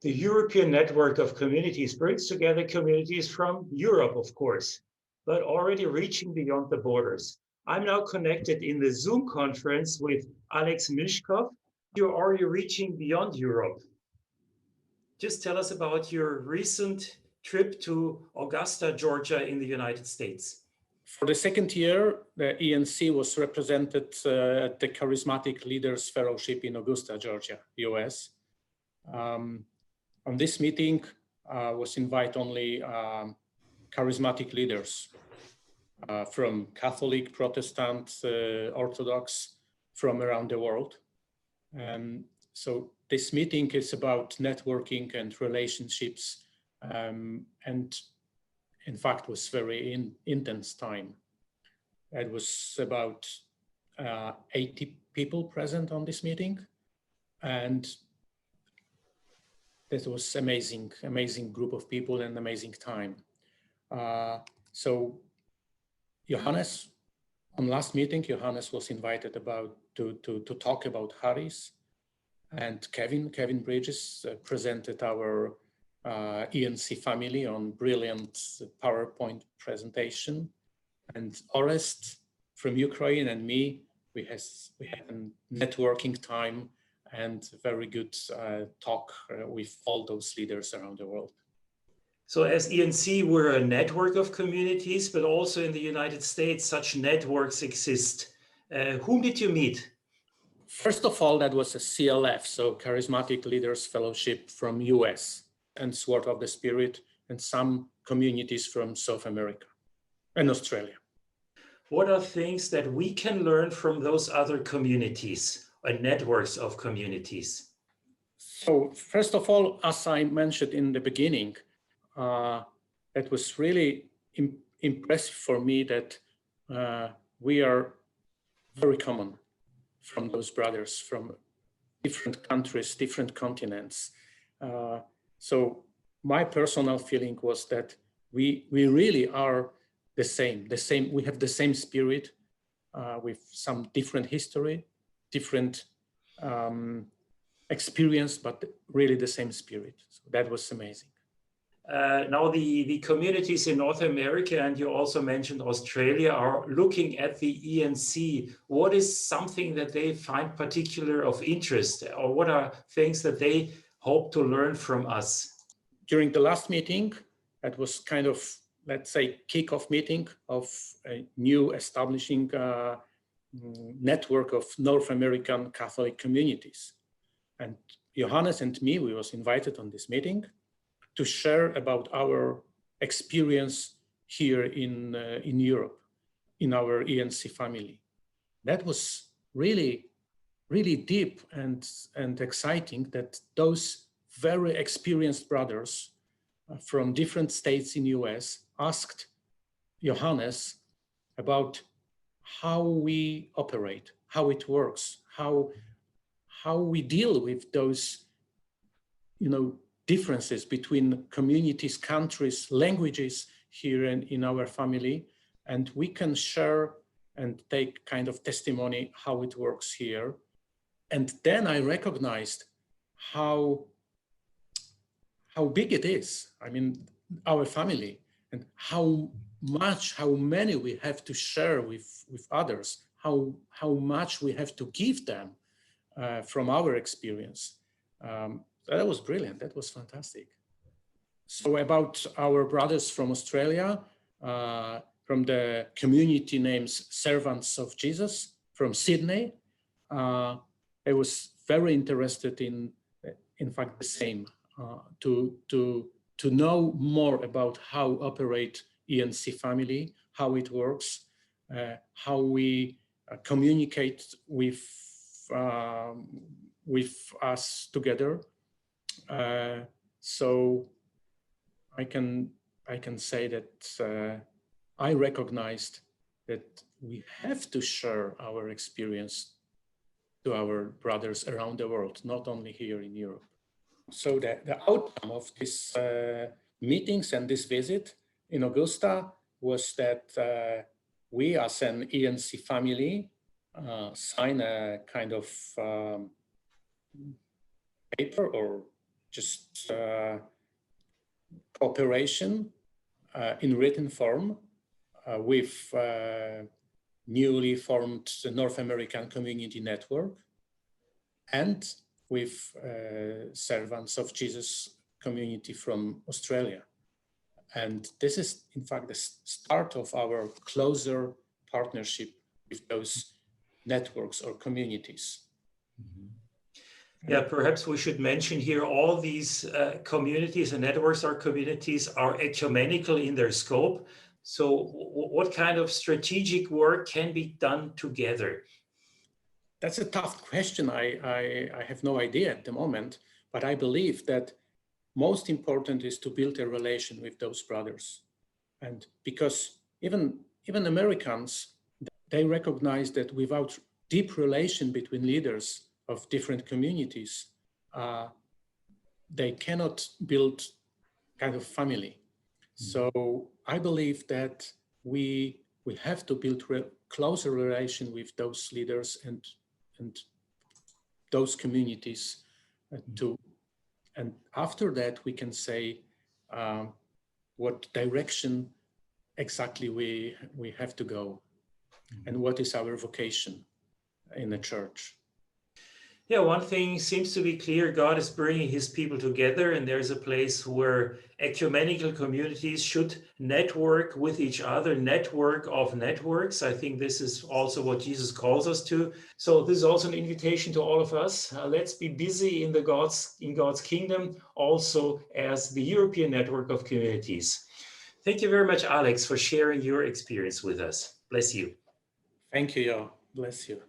The European Network of Communities brings together communities from Europe, of course, but already reaching beyond the borders. I'm now connected in the Zoom conference with Alex Myskow. You're already reaching beyond Europe. Just tell us about your recent trip to Augusta, Georgia in the United States. For the second year, the ENC was represented at the Charismatic Leaders Fellowship in Augusta, Georgia, US. On this meeting was invite only charismatic leaders from Catholic, Protestant, Orthodox, from around the world. So this meeting is about networking and relationships, and in fact was very intense time. It was about 80 people present on this meeting, and it was amazing group of people and amazing time. So Johannes, on last meeting, Johannes was invited to talk about Harris, and Kevin Bridges presented our ENC family on brilliant PowerPoint presentation, and Orest from Ukraine and me, we had a networking time and very good talk with all those leaders around the world. So as ENC, we're a network of communities, but also in the United States, such networks exist. Whom did you meet? First of all, that was a CLF, so Charismatic Leaders Fellowship from US, and Sword of the Spirit, and some communities from South America and Australia. What are things that we can learn from those other communities or networks of communities? So first of all, as I mentioned in the beginning, it was really impressive for me that we are very common from those brothers from different countries, different continents. So my personal feeling was that we really are the same. We have the same spirit with some different history, different experience, but really the same spirit. So that was amazing. Now the communities in North America, and you also mentioned Australia, are looking at the ENC. What is something that they find particular of interest, or what are things that they hope to learn from us? During the last meeting, it was kind of, let's say, kickoff meeting of a new establishing network of North American Catholic communities. And Johannes and me, we was invited on this meeting to share about our experience here in Europe, in our ENC family. That was really deep and exciting that those very experienced brothers from different states in US asked Johannes about how we operate, how it works, how we deal with those, differences between communities, countries, languages here in our family, and we can share and take kind of testimony how it works here. And then I recognized how big it is. I mean, our family, and how many we have to share with others, how much we have to give them from our experience. That was brilliant. That was fantastic. So about our brothers from Australia, from the community names Servants of Jesus from Sydney, I was very interested in fact, the same, to know more about how operate ENC family, how it works, how we communicate with us together. So I can say that I recognized that we have to share our experience to our brothers around the world, not only here in Europe. So the outcome of these meetings and this visit in Augusta was that we as an ENC family sign a kind of paper or just cooperation in written form with newly formed North American Community Network and with Servants of Jesus community from Australia. And this is, in fact, the start of our closer partnership with those networks or communities. Yeah, perhaps we should mention here all these communities and networks or communities are ecumenical in their scope. So what kind of strategic work can be done together? That's a tough question. I have no idea at the moment, but I believe that most important is to build a relation with those brothers. And because even Americans, they recognize that without deep relation between leaders of different communities, they cannot build kind of family. So I believe that we have to build closer relation with those leaders and those communities and after that we can say what direction exactly we have to go and what is our vocation in the church. Yeah, one thing seems to be clear. God is bringing his people together, and there's a place where ecumenical communities should network with each other, network of networks. I think this is also what Jesus calls us to. So this is also an invitation to all of us. Let's be busy in God's kingdom, also as the European network of communities. Thank you very much, Alex, for sharing your experience with us. Bless you. Thank you, Jo. Bless you.